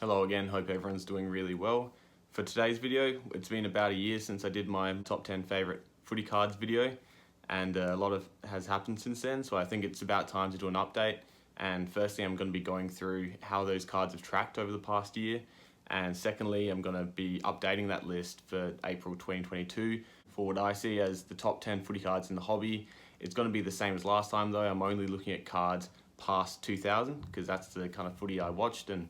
Hello again, hope everyone's doing really well. For today's video, it's been about a year since I did my top 10 favourite footy cards video, and a lot has happened since then, so I think it's about time to do an update. And firstly, I'm going to be going through how those cards have tracked over the past year, and secondly, I'm going to be updating that list for April 2022 for what I see as the top 10 footy cards in the hobby. It's going to be the same as last time though. I'm only looking at cards past 2000 because that's the kind of footy I watched and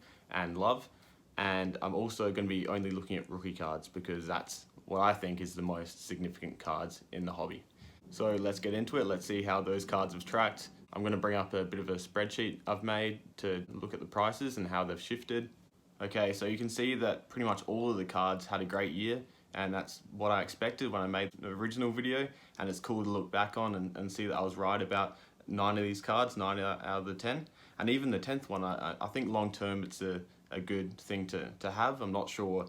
love. And I'm also going to be only looking at rookie cards because that's what I think is the most significant cards in the hobby. So let's get into it. Let's see how those cards have tracked. I'm going to bring up a bit of a spreadsheet I've made to look at the prices and how they've shifted. Okay, so you can see that pretty much all of the cards had a great year, and that's what I expected when I made the original video, and it's cool to look back on and see that I was right about 9 of these cards, 9 out of the 10. And even the 10th one, I think long term it's a good thing to have. I'm not sure.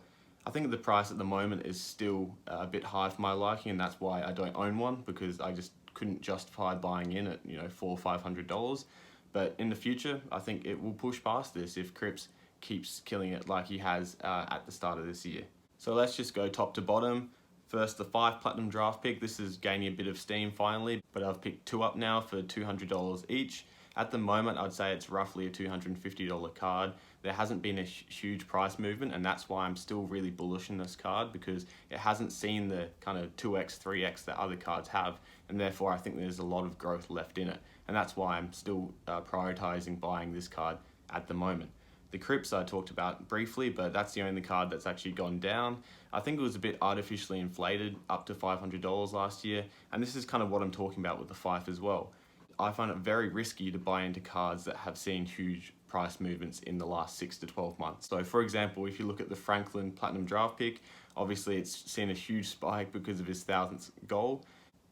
I think the price at the moment is still a bit high for my liking, and that's why I don't own one, because I just couldn't justify buying in at $400 or $500. But in the future, I think it will push past this if Cripps keeps killing it like he has at the start of this year. So let's just go top to bottom. First, the 5 platinum draft pick. This is gaining a bit of steam finally, but I've picked 2 up now for $200 each. At the moment, I'd say it's roughly a $250 card. There hasn't been a huge price movement, and that's why I'm still really bullish in this card, because it hasn't seen the kind of 2x, 3x that other cards have, and therefore I think there's a lot of growth left in it. And that's why I'm still prioritizing buying this card at the moment. The Cripps I talked about briefly, but that's the only card that's actually gone down. I think it was a bit artificially inflated up to $500 last year, and this is kind of what I'm talking about with the Fife as well. I find it very risky to buy into cards that have seen huge price movements in the last 6 to 12 months. So for example, if you look at the Franklin Platinum Draft Pick, obviously it's seen a huge spike because of his 1000th goal.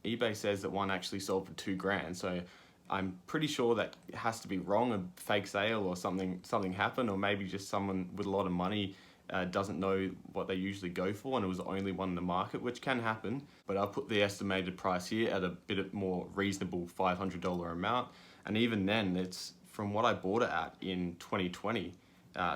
eBay says that one actually sold for $2,000, so I'm pretty sure that it has to be wrong, a fake sale or something happened, or maybe just someone with a lot of money doesn't know what they usually go for and it was the only one in the market, which can happen. But I'll put the estimated price here at a bit more reasonable $500 amount, and even then it's from what I bought it at in 2020,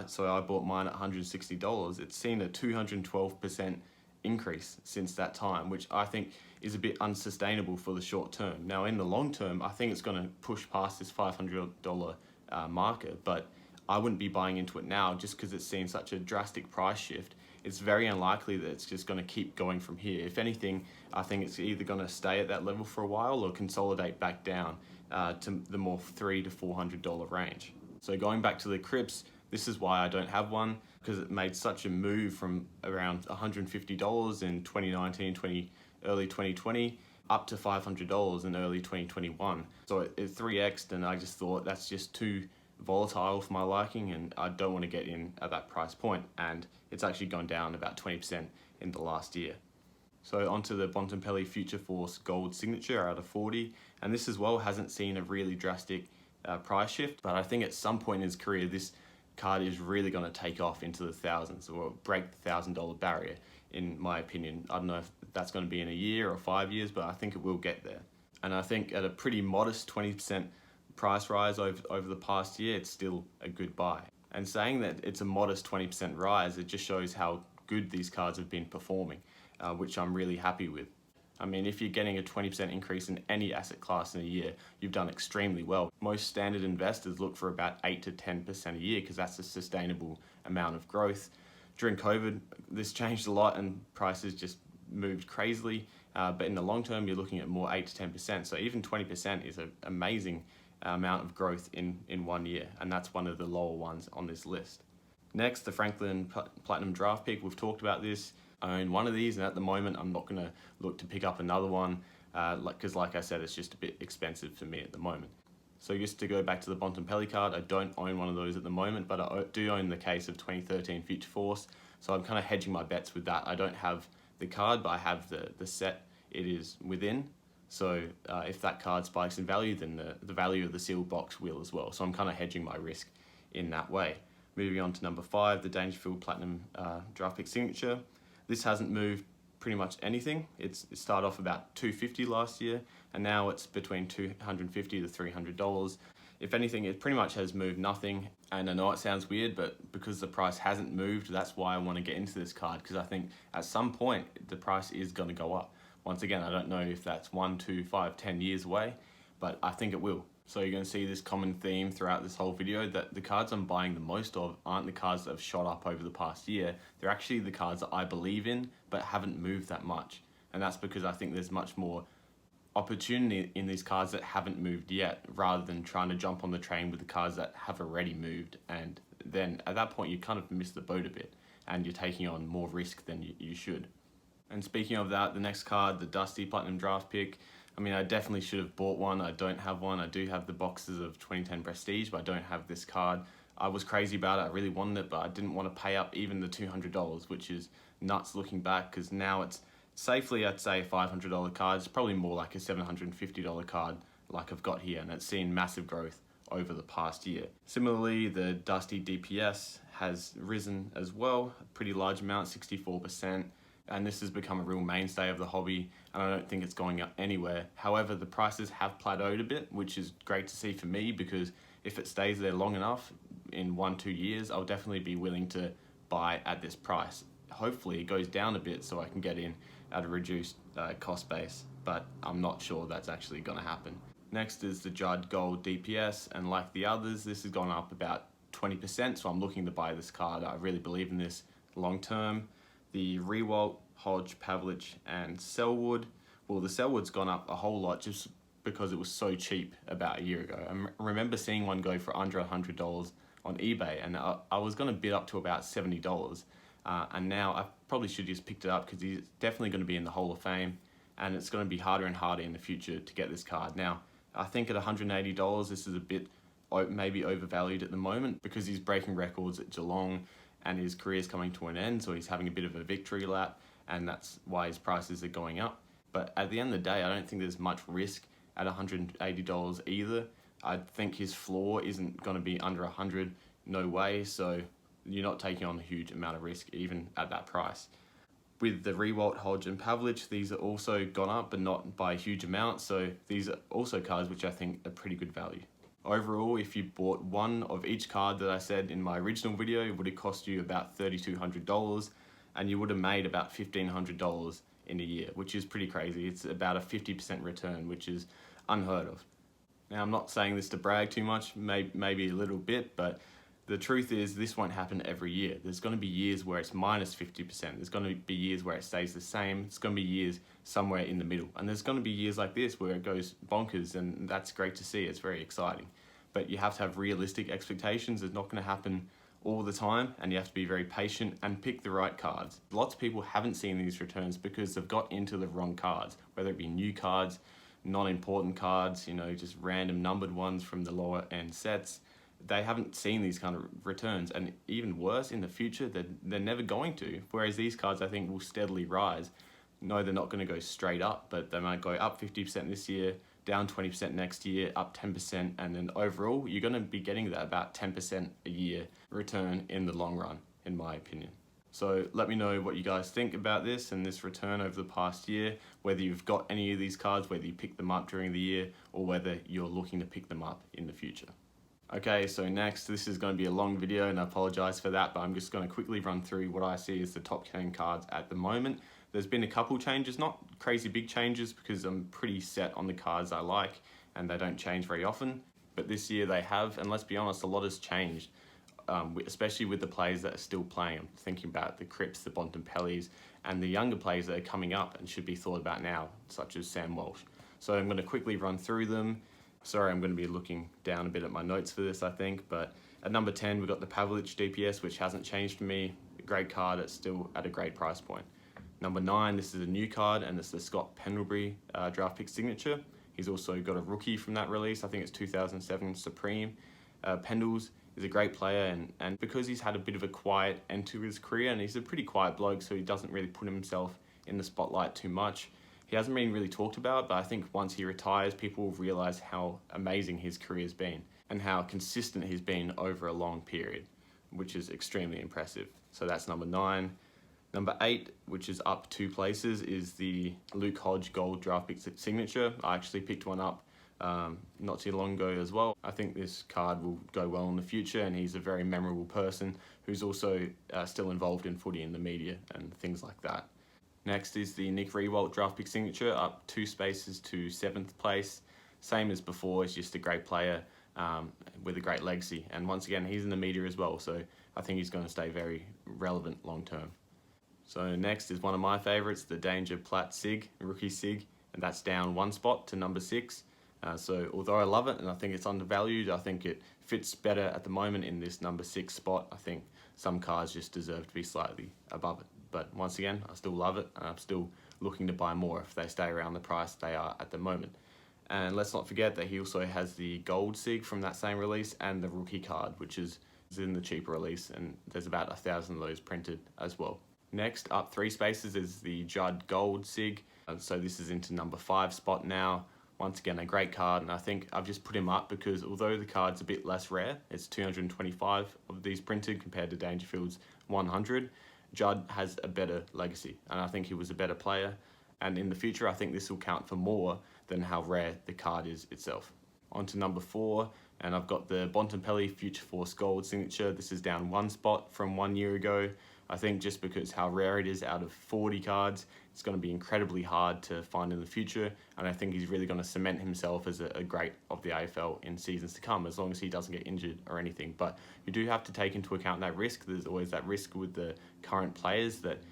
so I bought mine at $160. It's seen a 212% increase since that time, which I think is a bit unsustainable for the short term. Now in the long term, I think it's going to push past this $500 marker, but I wouldn't be buying into it now just because it's seen such a drastic price shift. It's very unlikely that it's just going to keep going from here. If anything, I think it's either going to stay at that level for a while or consolidate back down to the more $300 to $400 range. So going back to the Cripps, this is why I don't have one, because it made such a move from around $150 in 2019, early 2020, up to $500 in early 2021. So it 3x'd, and I just thought that's just too volatile for my liking, and I don't want to get in at that price point, and it's actually gone down about 20% in the last year. So onto the Bontempelli Future Force Gold Signature out of 40, and this as well hasn't seen a really drastic price shift, but I think at some point in his career this card is really going to take off into the thousands or break the $1,000 barrier, in my opinion. I don't know if that's going to be in a year or 5 years, but I think it will get there. And I think at a pretty modest 20% price rise over the past year, it's still a good buy. And saying that it's a modest 20% rise, it just shows how good these cards have been performing, which I'm really happy with. I mean, if you're getting a 20% increase in any asset class in a year, you've done extremely well. Most standard investors look for about 8 to 10% a year because that's a sustainable amount of growth. During COVID, this changed a lot and prices just moved crazily. But in the long term, you're looking at more 8 to 10%. So even 20% is an amazing amount of growth in 1 year. And that's one of the lower ones on this list. Next, the Franklin Platinum Draft Pick. We've talked about this. I own one of these, and at the moment I'm not going to look to pick up another one because like I said, it's just a bit expensive for me at the moment. So just to go back to the Bontempelli card, I don't own one of those at the moment, but I do own the case of 2013 Future Force, so I'm kind of hedging my bets with that. I don't have the card, but I have the set it is within, so if that card spikes in value, then the value of the sealed box will as well, so I'm kind of hedging my risk in that way. Moving on to number 5, the Dangerfield Platinum Draft Pick Signature. This hasn't moved pretty much anything. It started off about $250 last year, and now it's between $250 to $300. if anything, it pretty much has moved nothing. And I know it sounds weird, but because the price hasn't moved, that's why I want to get into this card, because I think at some point the price is going to go up. Once again, I don't know if that's 1, 2, 5, 10 years away, but I think it will. So you're going to see this common theme throughout this whole video, that the cards I'm buying the most of aren't the cards that have shot up over the past year. They're actually the cards that I believe in, but haven't moved that much. And that's because I think there's much more opportunity in these cards that haven't moved yet, rather than trying to jump on the train with the cards that have already moved. And then at that point, you kind of miss the boat a bit, and you're taking on more risk than you should. And speaking of that, the next card, the Dusty Platinum Draft Pick, I mean, I definitely should have bought one. I don't have one. I do have the boxes of 2010 Prestige, but I don't have this card. I was crazy about it. I really wanted it, but I didn't want to pay up even the $200, which is nuts looking back, because now it's safely, I'd say, a $500 card. It's probably more like a $750 card like I've got here, and it's seen massive growth over the past year. Similarly, the Dusty DPS has risen as well, a pretty large amount, 64%. And this has become a real mainstay of the hobby, and I don't think it's going up anywhere. However, the prices have plateaued a bit, which is great to see for me, because if it stays there long enough, in 1-2 years, I'll definitely be willing to buy at this price. Hopefully it goes down a bit so I can get in at a reduced cost base, but I'm not sure that's actually going to happen. Next is the Judd Gold DPS, and like the others, this has gone up about 20%, so I'm looking to buy this card. I really believe in this long term. The Rewalt, Hodge, Pavlich, and Selwood. Well, the Selwood's gone up a whole lot just because it was so cheap about a year ago. I remember seeing one go for under $100 on eBay, and I was going to bid up to about $70. And now I probably should just picked it up, because he's definitely going to be in the Hall of Fame, and it's going to be harder and harder in the future to get this card. Now, I think at $180, this is a bit maybe overvalued at the moment, because he's breaking records at Geelong, and his career's coming to an end, so he's having a bit of a victory lap, and that's why his prices are going up. But at the end of the day, I don't think there's much risk at $180 either. I think his floor isn't going to be under 100, no way, so you're not taking on a huge amount of risk even at that price. With the Rewalt, Hodge, and Pavlich, these are also gone up, but not by a huge amount, so these are also cards which I think are pretty good value. Overall, if you bought one of each card that I said in my original video, it would have cost you about $3,200, and you would have made about $1,500 in a year, which is pretty crazy. It's about a 50% return, which is unheard of. Now, I'm not saying this to brag too much, maybe a little bit, but the truth is this won't happen every year. There's going to be years where it's minus 50%. There's going to be years where it stays the same. It's going to be years somewhere in the middle. And there's going to be years like this where it goes bonkers, and that's great to see. It's very exciting. But you have to have realistic expectations. It's not going to happen all the time, and you have to be very patient and pick the right cards. Lots of people haven't seen these returns because they've got into the wrong cards, whether it be new cards, non-important cards, just random numbered ones from the lower end sets. They haven't seen these kind of returns, and even worse, in the future, they're never going to. Whereas these cards, I think, will steadily rise. No, they're not going to go straight up, but they might go up 50% this year, down 20% next year, up 10%, and then overall, you're going to be getting that about 10% a year return in the long run, in my opinion. So let me know what you guys think about this and this return over the past year, whether you've got any of these cards, whether you picked them up during the year, or whether you're looking to pick them up in the future. Okay, so next, this is going to be a long video, and I apologize for that, but I'm just going to quickly run through what I see as the top 10 cards at the moment. There's been a couple changes, not crazy big changes, because I'm pretty set on the cards I like, and they don't change very often. But this year they have, and let's be honest, a lot has changed, especially with the players that are still playing. I'm thinking about the Cripps, the Bontempellis, and the younger players that are coming up and should be thought about now, such as Sam Walsh. So I'm going to quickly run through them. Sorry, I'm going to be looking down a bit at my notes for this, I think. But at number 10, we've got the Pavlich DPS, which hasn't changed for me. A great card. It's still at a great price point. Number 9, this is a new card, and it's the Scott Pendlebury draft pick signature. He's also got a rookie from that release. I think it's 2007 Supreme. Pendles is a great player, and because he's had a bit of a quiet end to his career, and he's a pretty quiet bloke, so he doesn't really put himself in the spotlight too much. He hasn't been really talked about, but I think once he retires, people will realise how amazing his career's been and how consistent he's been over a long period, which is extremely impressive. So that's number 9. Number 8, which is up 2 places, is the Luke Hodge Gold draft pick signature. I actually picked one up not too long ago as well. I think this card will go well in the future, and he's a very memorable person who's also still involved in footy in the media and things like that. Next is the Nick Riewoldt draft pick signature, up 2 spaces to 7th place. Same as before, he's just a great player with a great legacy. And once again, he's in the media as well, so I think he's going to stay very relevant long term. So next is one of my favourites, the Danger Platt Sig, rookie Sig, and that's down 1 spot to number 6. So although I love it and I think it's undervalued, I think it fits better at the moment in this number 6 spot. I think some cards just deserve to be slightly above it. But once again, I still love it, and I'm still looking to buy more if they stay around the price they are at the moment. And let's not forget that he also has the gold Sig from that same release and the rookie card, which is in the cheaper release, and there's about 1,000 of those printed as well. Next, up 3 spaces is the Judd Gold Sig. So this is into number 5 spot now. Once again, a great card, and I think I've just put him up because although the card's a bit less rare, it's 225 of these printed compared to Dangerfield's 100, Judd has a better legacy, and I think he was a better player. And in the future, I think this will count for more than how rare the card is itself. On to number 4, and I've got the Bontempelli Future Force Gold signature. This is down 1 spot from 1 year ago. I think just because how rare it is out of 40 cards, it's going to be incredibly hard to find in the future, and I think he's really going to cement himself as a great of the AFL in seasons to come, as long as he doesn't get injured or anything. But you do have to take into account that risk. There's always that risk with the current players that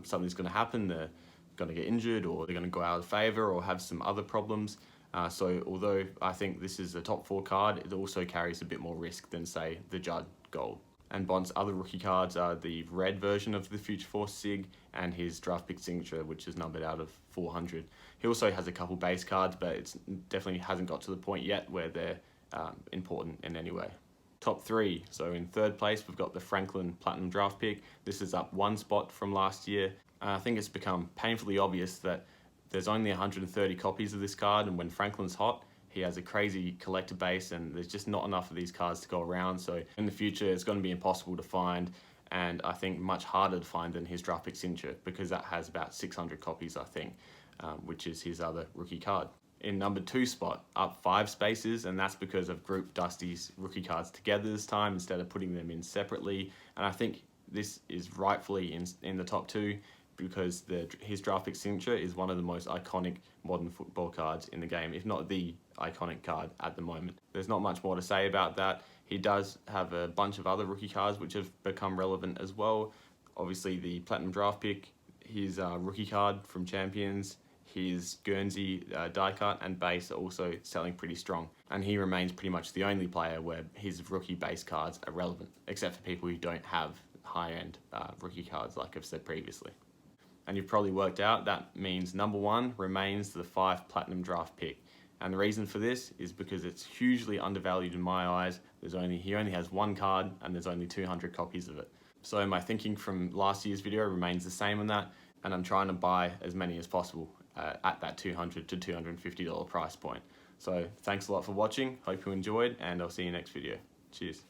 something's going to happen, they're going to get injured, or they're going to go out of favour or have some other problems. So although I think this is a top 4 card, it also carries a bit more risk than, say, the Judd Gold. And Bond's other rookie cards are the red version of the Future Force Sig and his draft pick signature, which is numbered out of 400. He also has a couple base cards, but it definitely hasn't got to the point yet where they're important in any way. Top 3. So in 3rd place, we've got the Franklin Platinum draft pick. This is up 1 spot from last year. I think it's become painfully obvious that there's only 130 copies of this card, and when Franklin's hot, he has a crazy collector base, and there's just not enough of these cards to go around. So in the future, it's going to be impossible to find, and I think much harder to find than his draft pick signature, because that has about 600 copies, I think, which is his other rookie card. In number 2 spot, up 5 spaces, and that's because I've grouped Dusty's rookie cards together this time instead of putting them in separately. And I think this is rightfully in the top 2, because his draft pick signature is one of the most iconic modern football cards in the game, if not the iconic card at the moment. There's not much more to say about that. He does have a bunch of other rookie cards which have become relevant as well. Obviously the Platinum draft pick, his rookie card from Champions, his Guernsey die cut and base are also selling pretty strong. And he remains pretty much the only player where his rookie base cards are relevant, except for people who don't have high-end rookie cards like I've said previously. And you've probably worked out that means number 1 remains the 5 Platinum draft pick. And the reason for this is because it's hugely undervalued in my eyes. He only has 1 card and there's only 200 copies of it. So my thinking from last year's video remains the same on that, and I'm trying to buy as many as possible at that $200 to $250 price point. So thanks a lot for watching, hope you enjoyed, and I'll see you next video. Cheers.